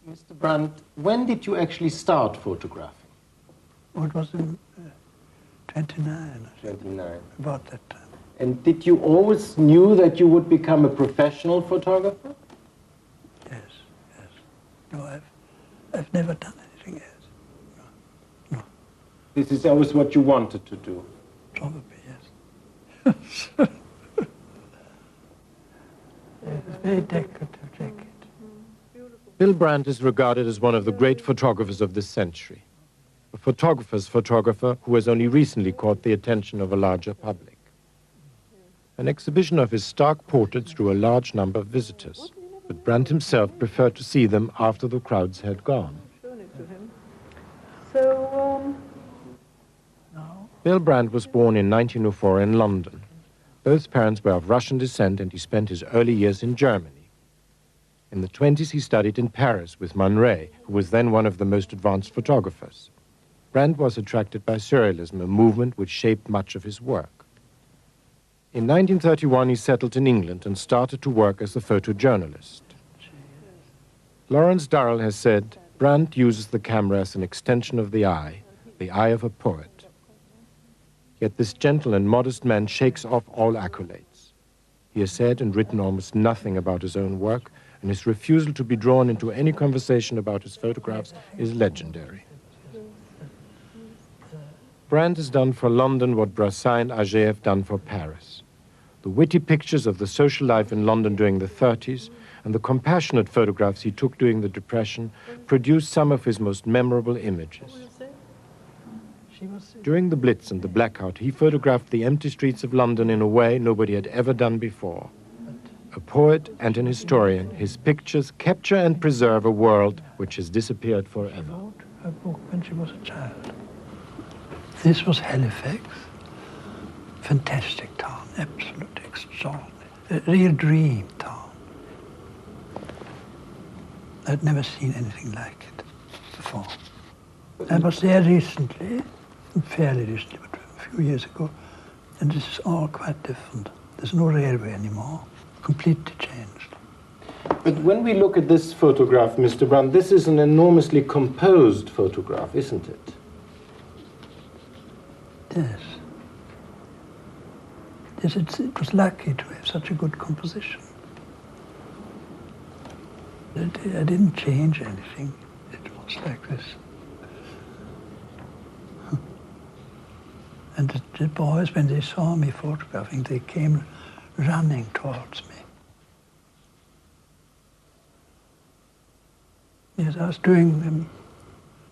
Mr. Brandt, when did you actually start photographing? Oh, it was in 29. 29. About that time. And did you always knew that you would become a professional photographer? Yes, yes. No, I've never done anything else. No, no. This is always what you wanted to do? Probably, yes. It's a very decorative jacket. Bill Brandt is regarded as one of the great photographers of this century. A photographer's photographer who has only recently caught the attention of a larger public. An exhibition of his stark portraits drew a large number of visitors, but Brandt himself preferred to see them after the crowds had gone. Bill Brandt was born in 1904 in London. Both parents were of Russian descent, and he spent his early years in Germany. In the 20s, he studied in Paris with Man Ray, who was then one of the most advanced photographers. Brandt was attracted by surrealism, a movement which shaped much of his work. In 1931, he settled in England and started to work as a photojournalist. Lawrence Durrell has said, Brandt uses the camera as an extension of the eye of a poet. Yet this gentle and modest man shakes off all accolades. He has said and written almost nothing about his own work, and his refusal to be drawn into any conversation about his photographs is legendary. Brandt has done for London what Brassai and Auger have done for Paris. The witty pictures of the social life in London during the 30s and the compassionate photographs he took during the Depression produced some of his most memorable images. During the Blitz and the blackout, he photographed the empty streets of London in a way nobody had ever done before. A poet and an historian, his pictures capture and preserve a world which has disappeared forever. She wrote her book when she was a child. This was Halifax. Fantastic town, absolutely extraordinary. A real dream town. I'd never seen anything like it before. I was there recently, fairly recently, but a few years ago, and this is all quite different. There's no railway anymore, completely changed. But when we look at this photograph, Mr. Brandt, this is an enormously composed photograph, isn't it? Yes. Yes, it was lucky to have such a good composition. I didn't change anything. It was like this. And the boys, when they saw me photographing, they came running towards me. Yes, I was doing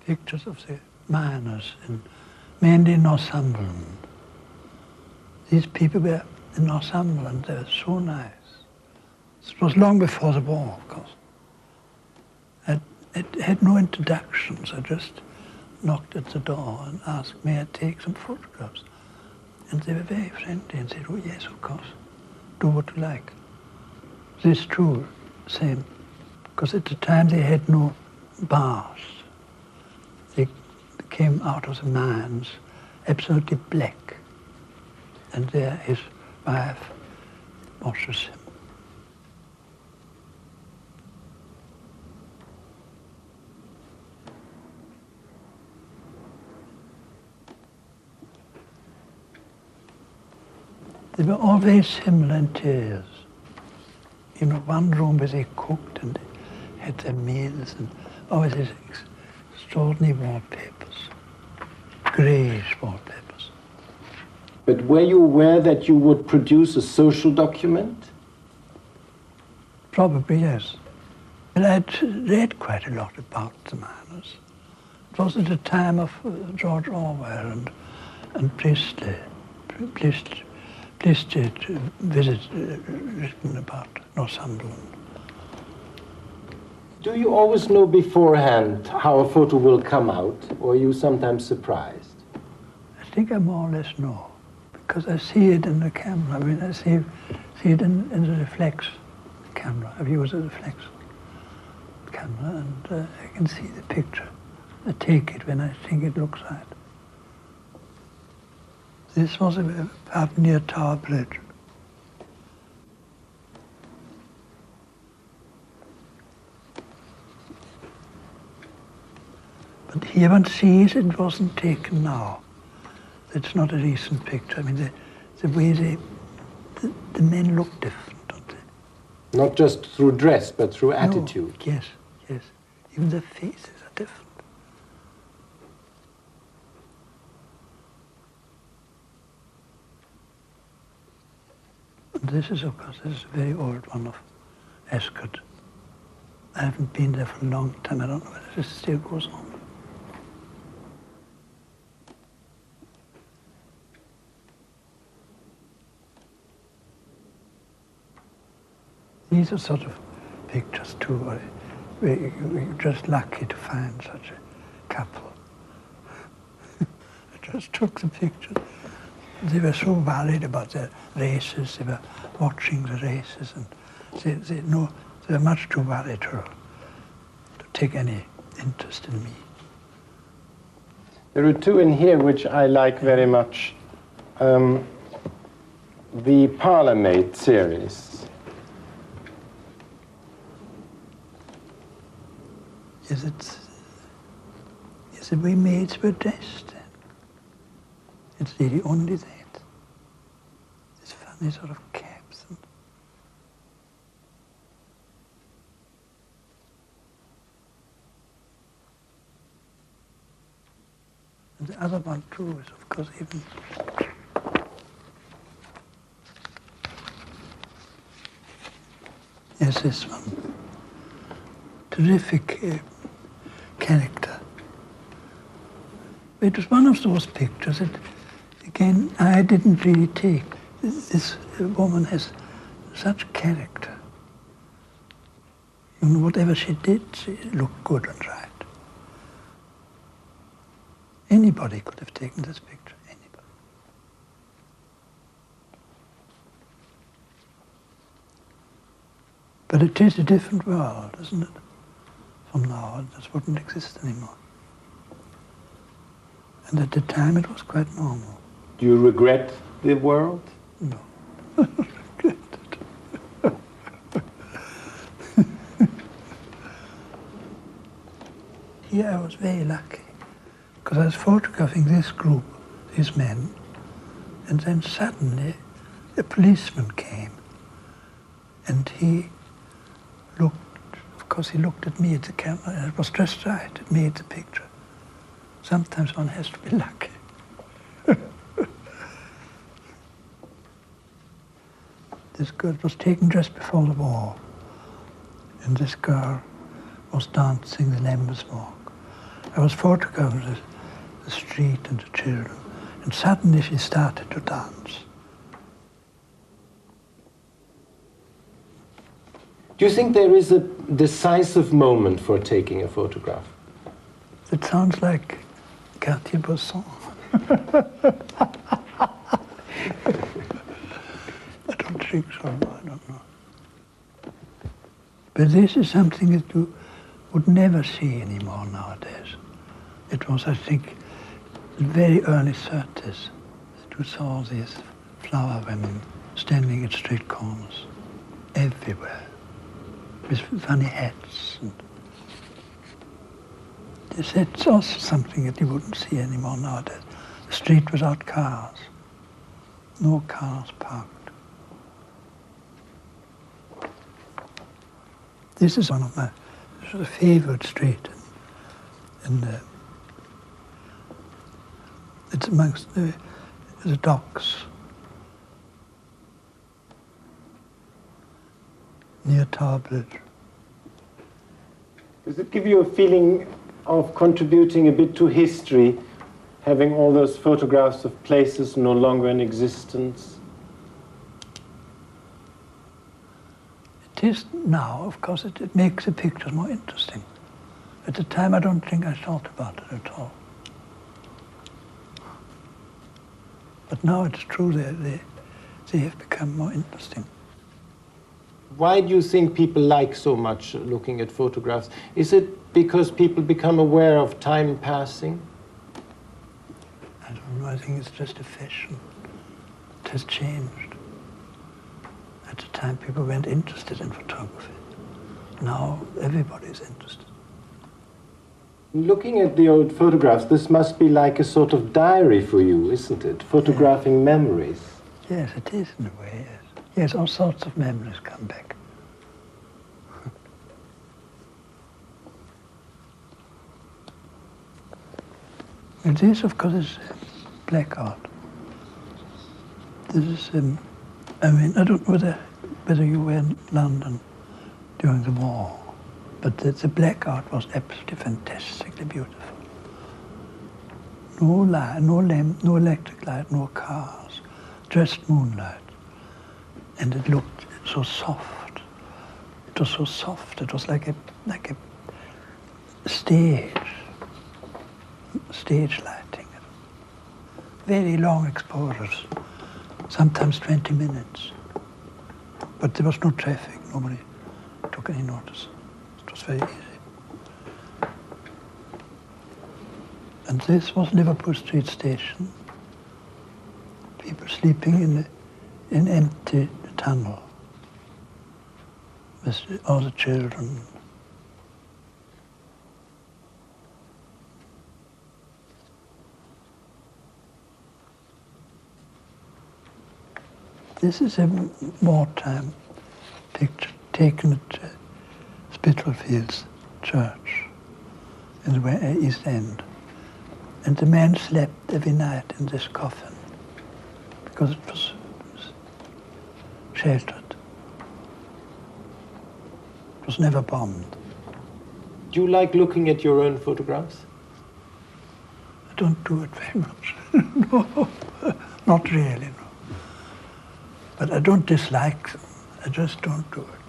pictures of the miners, mainly in Northumberland. These people were in Northumberland, they were so nice. It was long before the war, of course. I had no introductions. I just knocked at the door and asked, may I take some photographs? And they were very friendly and said, oh yes, of course, do what you like. This too, same, because at the time they had no bars. They came out of the mines absolutely black. And there his wife washes him. They were all very similar interiors. You know, one room where they cooked and they had their meals and always these extraordinary wallpapers, greyish wallpapers. But were you aware that you would produce a social document? Probably, yes. Well, I'd read quite a lot about the miners. It was at the time of George Orwell and Priestley. Priestley had written about Northumberland. Do you always know beforehand how a photo will come out, or are you sometimes surprised? I think I more or less know, because I see it in the camera. I mean, I see it in the reflex camera. I've used a reflex camera, and I can see the picture. I take it when I think it looks right. This was up near Tower Bridge. here one sees it wasn't taken now. It's not a recent picture. I mean, the way the men look different, don't they? Not just through dress, but through No, attitude. yes, yes. Even their faces are different. And this is, of course, this is a very old one of Escott. I haven't been there for a long time. I don't know whether this still goes on. These are sort of pictures too, where you're just lucky to find such a couple. I just took the pictures. They were so worried about their races, they were watching the races, and they were much too worried to take any interest in me. There are two in here which I like very much. The Parliament series. Yes, the way maids were dressed then. It's really only that. This funny sort of caps. And the other one too is, of course, even yes, this one. Terrific character. It was one of those pictures that, again, I didn't really take. This woman has such character. You know, whatever she did, she looked good and right. Anybody could have taken this picture, anybody. But it is a different world, isn't it? From now, this wouldn't exist anymore. And at the time, it was quite normal. Do you regret the world? No. Here I was very lucky, because I was photographing this group, these men, and then suddenly a policeman came, and he looked, of course he looked at me at the camera, and it was just right, it made the picture. Sometimes one has to be lucky. This girl was taken just before the war, and this girl was dancing the Lambeth Walk. I was photographing the street and the children, and suddenly she started to dance. Do you think there is a decisive moment for taking a photograph? It sounds like Cartier-Bresson. I don't think so, I don't know. But this is something that you would never see anymore nowadays. It was, I think, the very early 30s that you saw these flower women standing at street corners everywhere with funny hats. And it's also something that you wouldn't see anymore nowadays. The street without cars, no cars parked. This is one of my favorite streets it's amongst the docks near Tower Bridge. Does it give you a feeling of contributing a bit to history, having all those photographs of places no longer in existence? It is now, of course, it makes the pictures more interesting. At the time, I don't think I thought about it at all. But now it's true, they have become more interesting. Why do you think people like so much looking at photographs? Is it because people become aware of time passing? I don't know, I think it's just a fashion. It has changed. At the time, people weren't interested in photography. Now, everybody's interested. Looking at the old photographs, this must be like a sort of diary for you, isn't it? Photographing memories. Yes, it is in a way, yes. Yes, all sorts of memories come back. And this, of course, is black art. This is, I mean, I don't know whether you were in London during the war, but the black art was absolutely fantastically beautiful. No light, no lamp, no electric light, no cars, just moonlight. And it looked so soft. It was so soft. It was like a stage lighting. Very long exposures, sometimes 20 minutes. But there was no traffic. Nobody took any notice. It was very easy. And this was Liverpool Street Station. People sleeping in an empty tunnel with all the children. This is a wartime picture taken at Spitalfields Church in the East End. And the man slept every night in this coffin because it was sheltered. It was never bombed. Do you like looking at your own photographs? I don't do it very much. No, not really, no. But I don't dislike them. I just don't do it.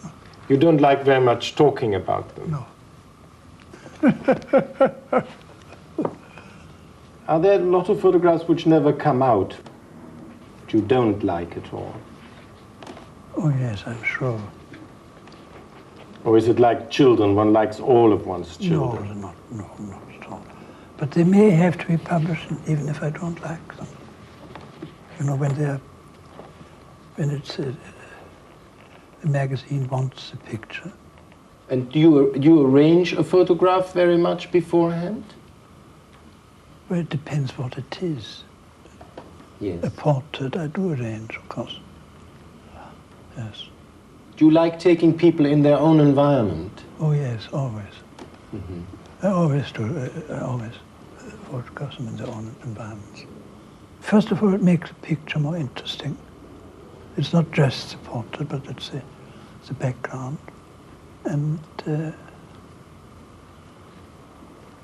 No. You don't like very much talking about them? No. Are there a lot of photographs which never come out, which you don't like at all? Oh yes, I'm sure. Or is it like children, one likes all of one's children? No, not at all. But they may have to be published even if I don't like them. You know, when it's a magazine wants a picture. And do you arrange a photograph very much beforehand? Well, it depends what it is. Yes. A portrait, I do arrange, of course. Yes. Do you like taking people in their own environment? Oh yes, always. Mm-hmm. I always do. I always photograph them in their own environments. First of all, it makes the picture more interesting. It's not just the portrait, but it's the background. And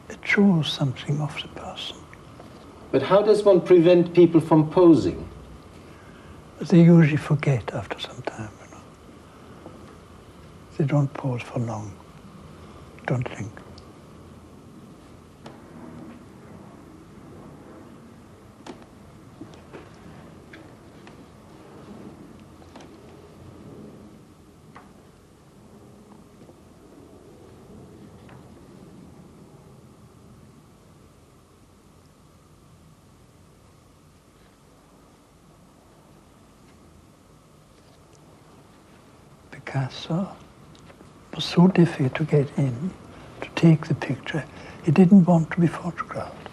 it shows something of the person. But how does one prevent people from posing? They usually forget after some time, you know. They don't pose for long, don't think. Picasso was so difficult to get in, to take the picture. He didn't want to be photographed.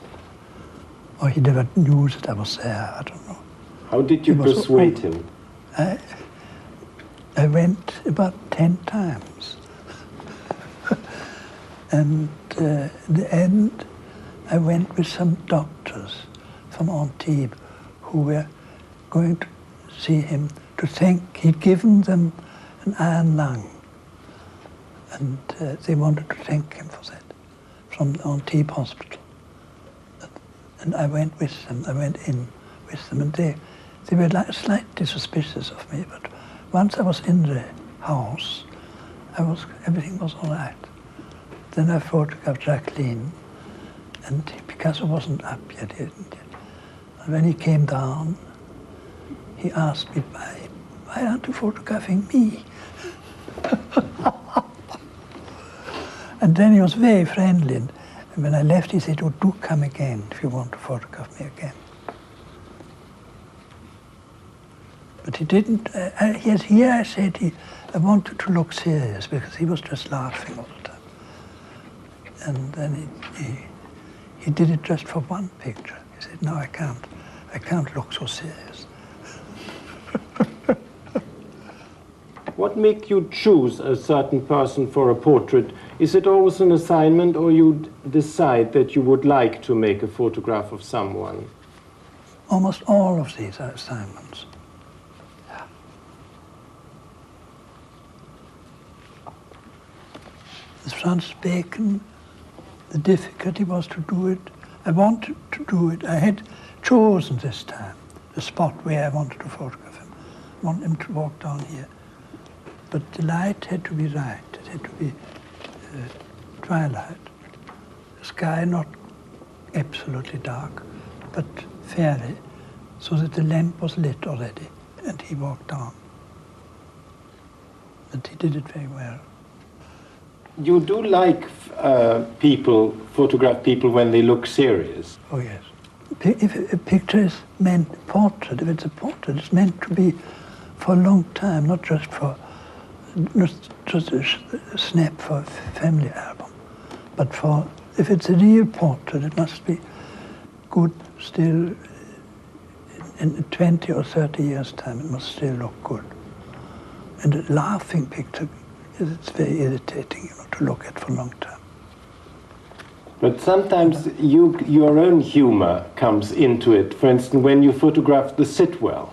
Or he never knew that I was there, I don't know. How did you persuade him? I went about 10 times. And in the end, I went with some doctors from Antibes who were going to see him to thank, he'd given them an iron lung. And they wanted to thank him for that, from the Antibes hospital. And I went with them, I went in with them, and they were slightly suspicious of me, but once I was in the house, everything was all right. Then I photographed Jacqueline, and Picasso wasn't up yet, he didn't yet. And when he came down, he asked me, why aren't you photographing me? And then he was very friendly, and when I left, he said, oh, do come again if you want to photograph me again. But he didn't, yes, here I said, I wanted to look serious, because he was just laughing all the time. And then he did it just for one picture. He said, no, I can't look so serious. What makes you choose a certain person for a portrait? Is it always an assignment, or you decide that you would like to make a photograph of someone? Almost all of these are assignments. Yeah. With Francis Bacon, the difficulty was to do it. I wanted to do it. I had chosen this time the spot where I wanted to photograph him. I wanted him to walk down here. But the light had to be right. It had to be twilight. The sky not absolutely dark, but fairly, so that the lamp was lit already, and he walked down. And he did it very well. You do like photograph people when they look serious? Oh yes. If a picture is meant, portrait, if it's a portrait, it's meant to be for a long time, not just a snap for a family album, but if it's a real portrait, it must be good still. In 20 or 30 years' time, it must still look good. And a laughing picture, it's very irritating, to look at for a long time. But sometimes your own humor comes into it. For instance, when you photographed the Sitwell,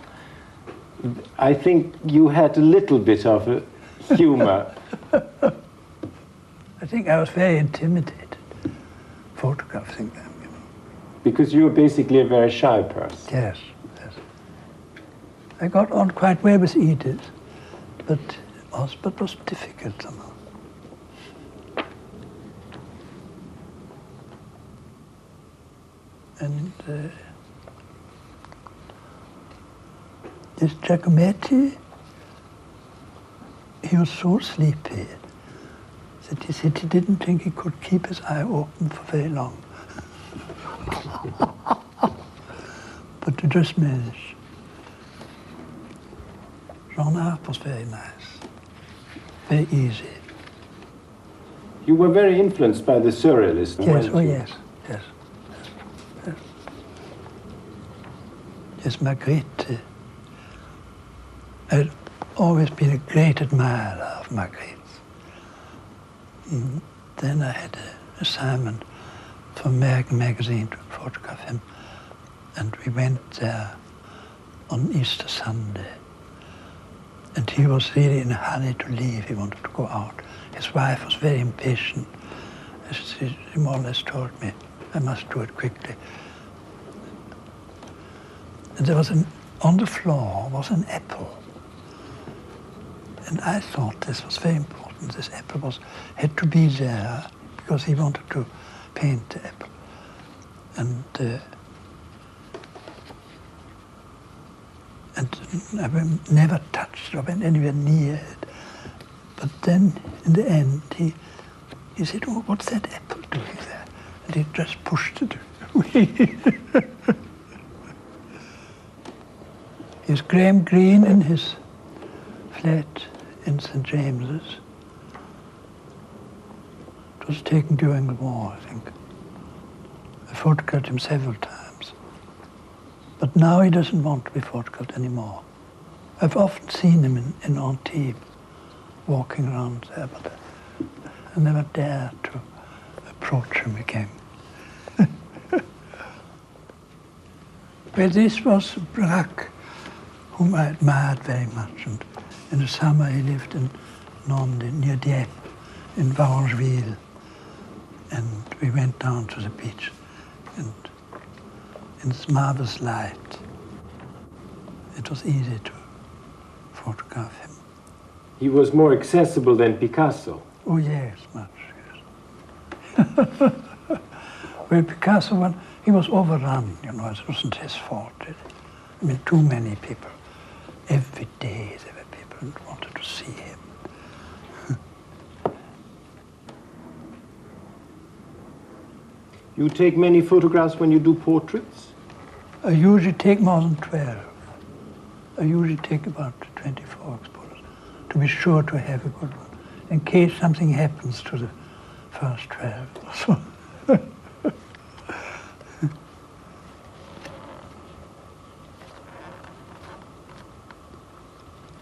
I think you had a little bit of a humor. I think I was very intimidated photographing them. Because you were basically a very shy person. Yes, yes. I got on quite well with Edith, but it was difficult somehow. And this Giacometti, he was so sleepy that he said he didn't think he could keep his eye open for very long. But it just managed. Jean Arp was very nice, very easy. You were very influenced by the Surrealists. Yes, oh yes, yes. Yes, Magritte. I'd always been a great admirer of Magritte. Then I had an assignment for American Magazine to photograph him, and we went there on Easter Sunday. And he was really in a hurry to leave. He wanted to go out. His wife was very impatient. She more or less told me, I must do it quickly. And there was on the floor was an apple. And I thought this was very important. This apple had to be there because he wanted to paint the apple. And I never touched or went anywhere near it. But then, in the end, he said, oh, what's that apple doing there? And he just pushed it away. He's Graham Greene in his flat in St. James's. It was taken during the war, I think. I photographed him several times. But now he doesn't want to be photographed anymore. I've often seen him in Antibes, walking around there, but I never dared to approach him again. But this was Braque, whom I admired very much. And in the summer he lived in Normandy, near Dieppe, in Varangeville. And we went down to the beach. And in this marvelous light, it was easy to photograph him. He was more accessible than Picasso. Oh yes, much, yes. Well, Picasso, he was overrun, it wasn't his fault. I mean, too many people. Every day there were people who wanted to see him. You take many photographs when you do portraits? I usually take more than 12. I usually take about 24 exposures to be sure to have a good one, in case something happens to the first 12 or so.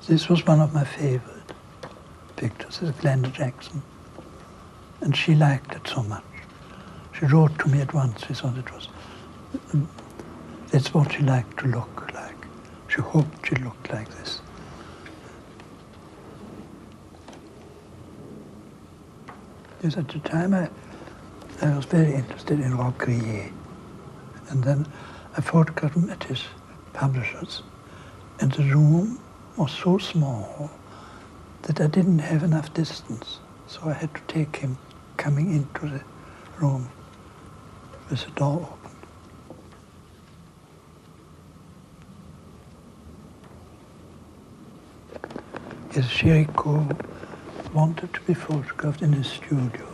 This was one of my favorite pictures, is Glenda Jackson. And she liked it so much. She wrote to me at once, she thought it was, that's what she liked to look like. She hoped she looked like this. Yes, at the time I was very interested in Rob Grier. And then I photographed him at his publisher's. And the room was so small that I didn't have enough distance. So I had to take him coming into the room with the door open. Yes, Chirico wanted to be photographed in his studio.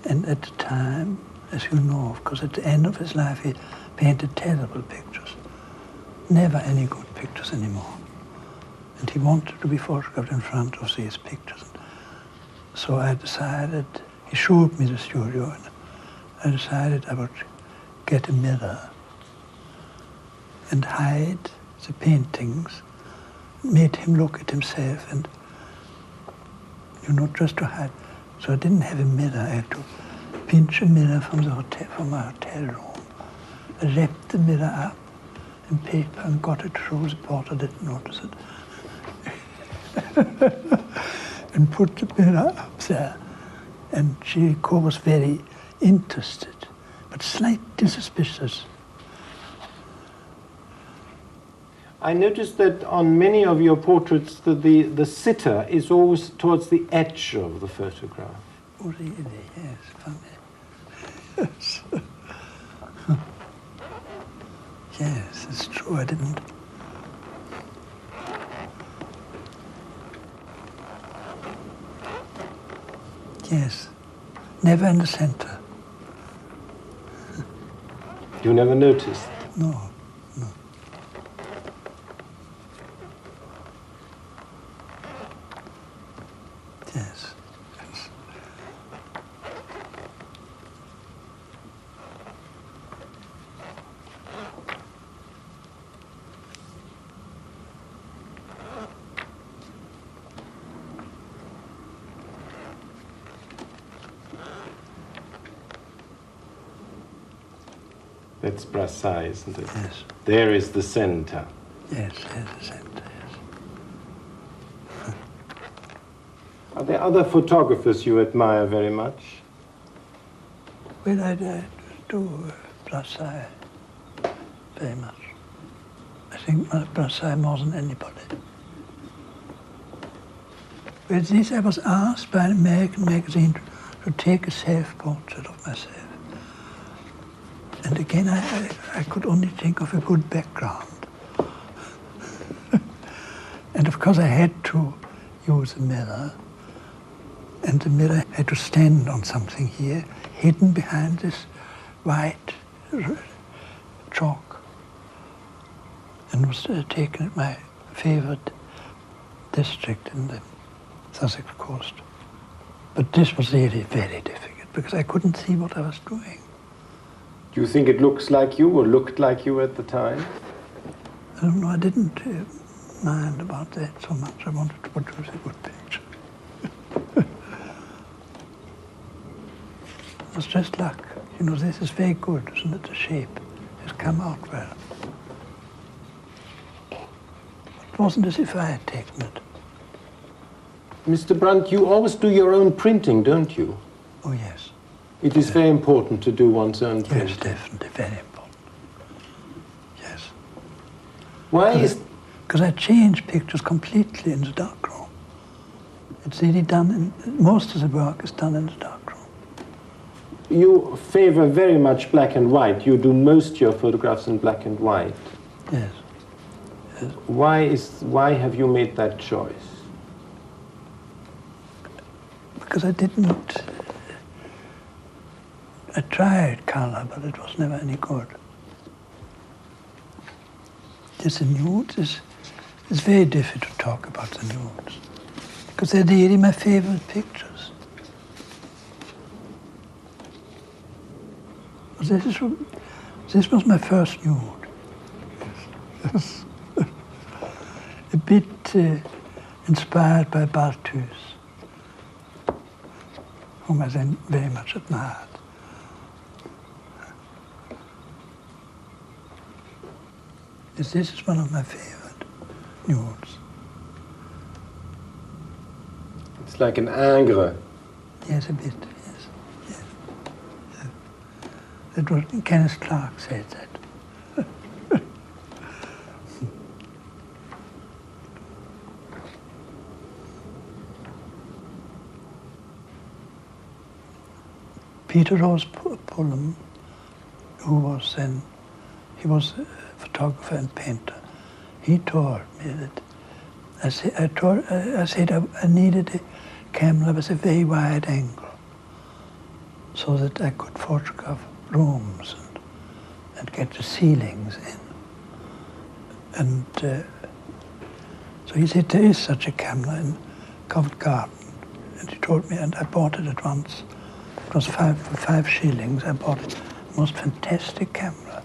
And at the time, as you know, because at the end of his life he painted terrible pictures. Never any good pictures anymore. And he wanted to be photographed in front of these pictures. So I decided, he showed me the studio, and I decided I would get a mirror and hide the paintings, made him look at himself, and, you know, just to hide. So I didn't have a mirror. I had to pinch a mirror from the hotel, from my hotel room. I wrapped the mirror up in paper and got it through. The porter didn't notice it. And put the mirror up there. And Chirico was very interested, but slightly suspicious. I noticed that on many of your portraits the sitter is always towards the edge of the photograph. Oh, really? Yes, funny. Yes. Yes, it's true, I didn't. Yes, never in the center. You never noticed? No, no. Yes. Yes. That's Brassai, isn't it? Yes. There is the center. Yes, there's the center, yes. Are there other photographers you admire very much? Well, I do Brassai very much. I think Brassai more than anybody. With this, I was asked by an American magazine to take a self-portrait of myself. And again, I could only think of a good background. And of course, I had to use a mirror. And the mirror had to stand on something here, hidden behind this white chalk. And was taken at my favorite district in the Sussex coast. But this was really very difficult because I couldn't see what I was doing. Do you think it looks like you or looked like you at the time? I don't know, I didn't mind about that so much. I wanted to produce a good picture. It was just luck. You know, this is very good, isn't it? The shape has come out well. It wasn't as if I had taken it. Mr. Brandt, you always do your own printing, don't you? Oh, yes. It is very important to do one's own printing. Yes, definitely, very important. Yes. Why is... Because I change pictures completely in the darkroom. It's really done most of the work is done in the darkroom. You favor very much black and white. You do most of your photographs in black and white. Yes. Yes. Why have you made that choice? Because I didn't... I tried color, but it was never any good. Yes, the nudes it's very difficult to talk about the nudes. Because they're really my favorite pictures. this was my first nude. Yes. A bit inspired by Balthus, whom I then very much admired. This is one of my favorite nudes. It's like an ingres. Yes, a bit, yes. Yes. Yeah. That was, Kenneth Clark said that. Peter Rose Pullum, who was then, he was a photographer and painter. He told me that, I said I needed a camera with a very wide angle so that I could photograph rooms and get the ceilings in. And so he said, there is such a camera in Covent Garden. And he told me, and I bought it at once. It was for 5 shillings. I bought it. Most fantastic camera.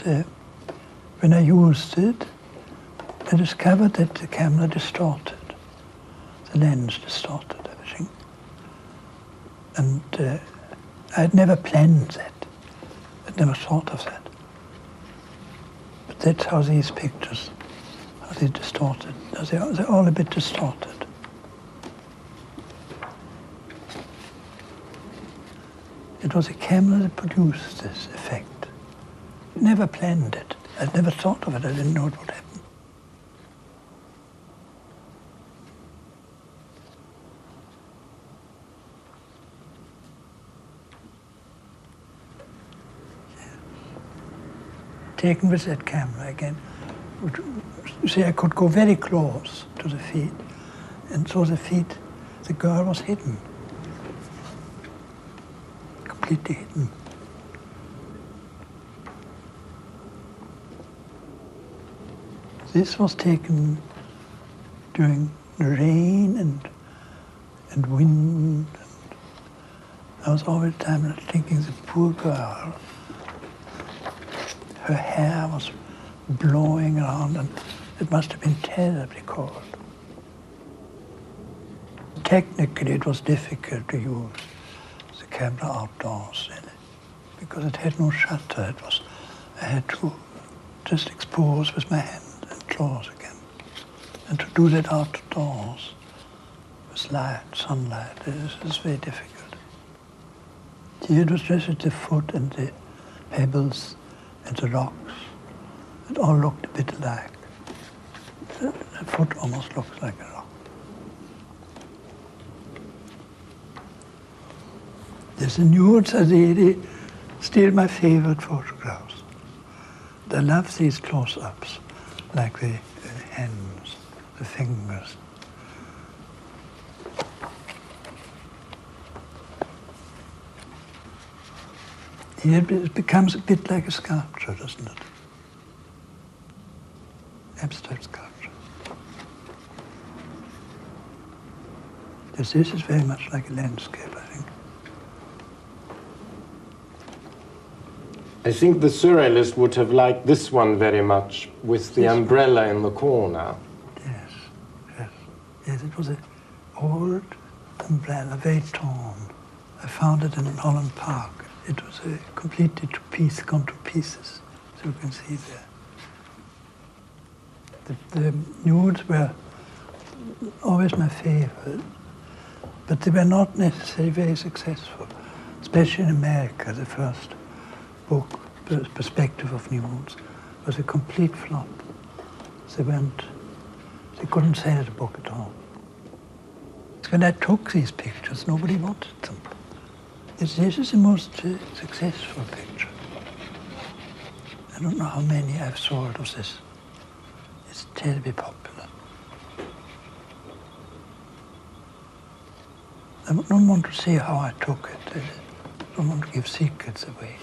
And when I used it, I discovered that the camera distorted. The lens distorted everything. And I had never planned that. I'd never thought of that. But that's how these pictures, how they distorted. They're all a bit distorted. It was a camera that produced this effect. I never planned it. I'd never thought of it. I didn't know it would happen. Taken with that camera again, you see, I could go very close to the feet, and so the girl was hidden. Completely hidden. This was taken during the rain and wind. I was all the time thinking, the poor girl, her hair was blowing around, and it must have been terribly cold. Technically, it was difficult to use the camera outdoors, really, because it had no shutter. I had to just expose with my hand and close again. And to do that outdoors with light, sunlight, is very difficult. Here it was just at the foot and the pebbles and the rocks. It all looked a bit alike. The foot almost looks like a rock. The nudes are really still my favorite photographs. I love these close-ups, like the hands, the fingers. Here it becomes a bit like a sculpture, doesn't it? Abstract sculpture. This is very much like a landscape, I think. I think the Surrealists would have liked this one very much, with the umbrella in the corner. Yes, yes. Yes, it was an old umbrella, very torn. I found it in Holland Park. It was completely gone to pieces, so you can see there. The nudes were always my favorite, but they were not necessarily very successful, especially in America. The first book, The Perspective of Nudes, was a complete flop. They couldn't sell the book at all. When I took these pictures, nobody wanted them. This is the most successful picture. I don't know how many I've sold of this. It's terribly popular. I don't want to say how I took it. I don't want to give secrets away.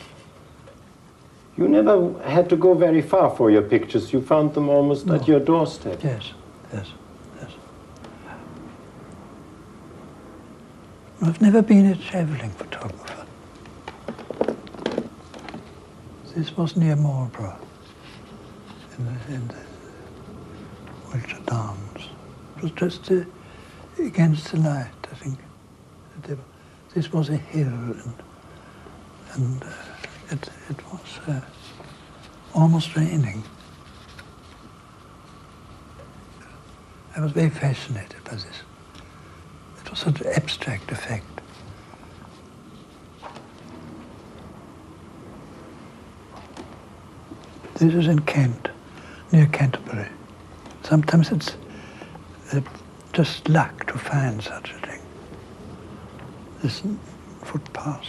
You never had to go very far for your pictures. You found them almost at your doorstep. Yes, yes, yes. I've never been a traveling photographer. This was near Marlborough, in the Wiltshire Downs. It was just against the light, I think. This was a hill, and it was almost raining. I was very fascinated by this. It was such an abstract effect. This is in Kent, near Canterbury. Sometimes it's just luck to find such a thing. This footpath.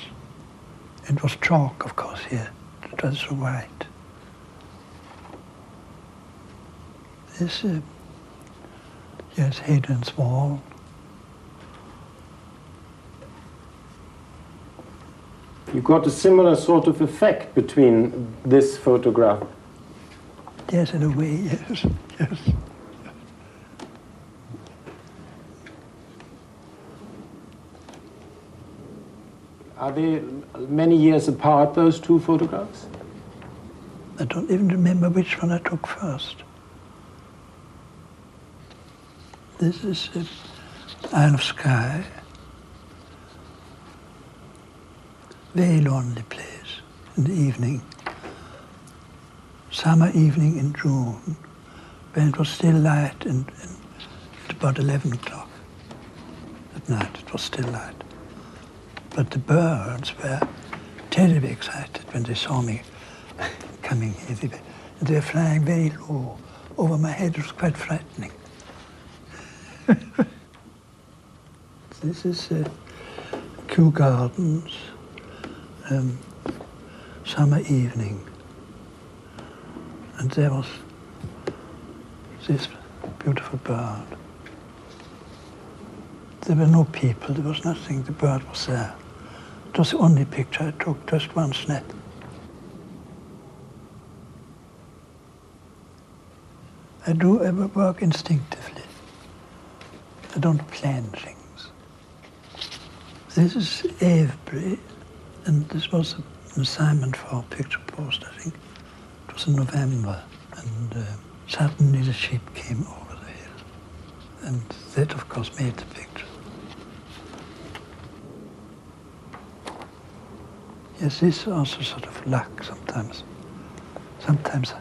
It was chalk, of course, here. It was so white. This, yes, Hadrian's Wall. You got a similar sort of effect between this photograph. Yes, in a way, yes, yes. Are they many years apart, those two photographs? I don't even remember which one I took first. This is Isle of Skye. Very lonely place in the evening. Summer evening in June, when it was still light and at about 11 o'clock at night, it was still light. But the birds were terribly excited when they saw me coming here. They were flying very low over my head. It was quite frightening. This is Kew Gardens, summer evening. And there was this beautiful bird. There were no people, there was nothing, the bird was there. It was the only picture I took, just one snap. I do ever work instinctively. I don't plan things. This is Avebury, and this was an assignment for a picture post, I think. It was in November, and suddenly the ship came over the hill. And that, of course, made the picture. Yes, this is also sort of luck sometimes. Sometimes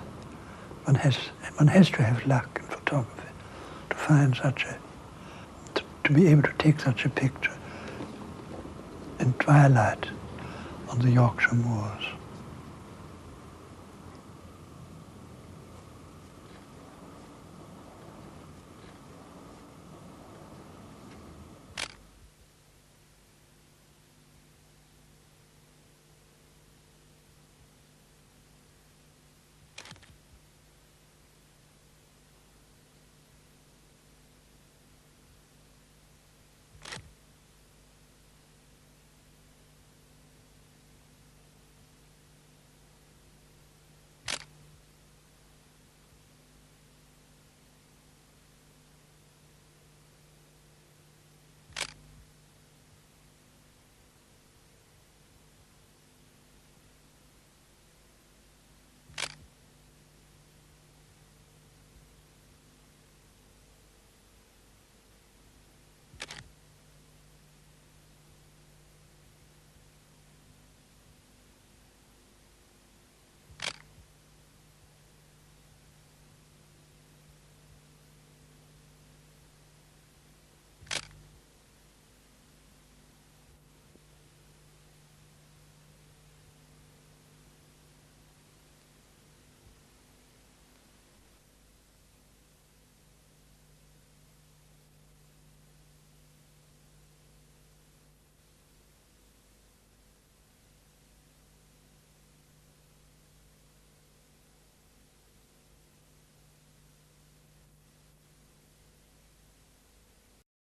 one has to have luck in photography to find to be able to take such a picture in twilight on the Yorkshire moors.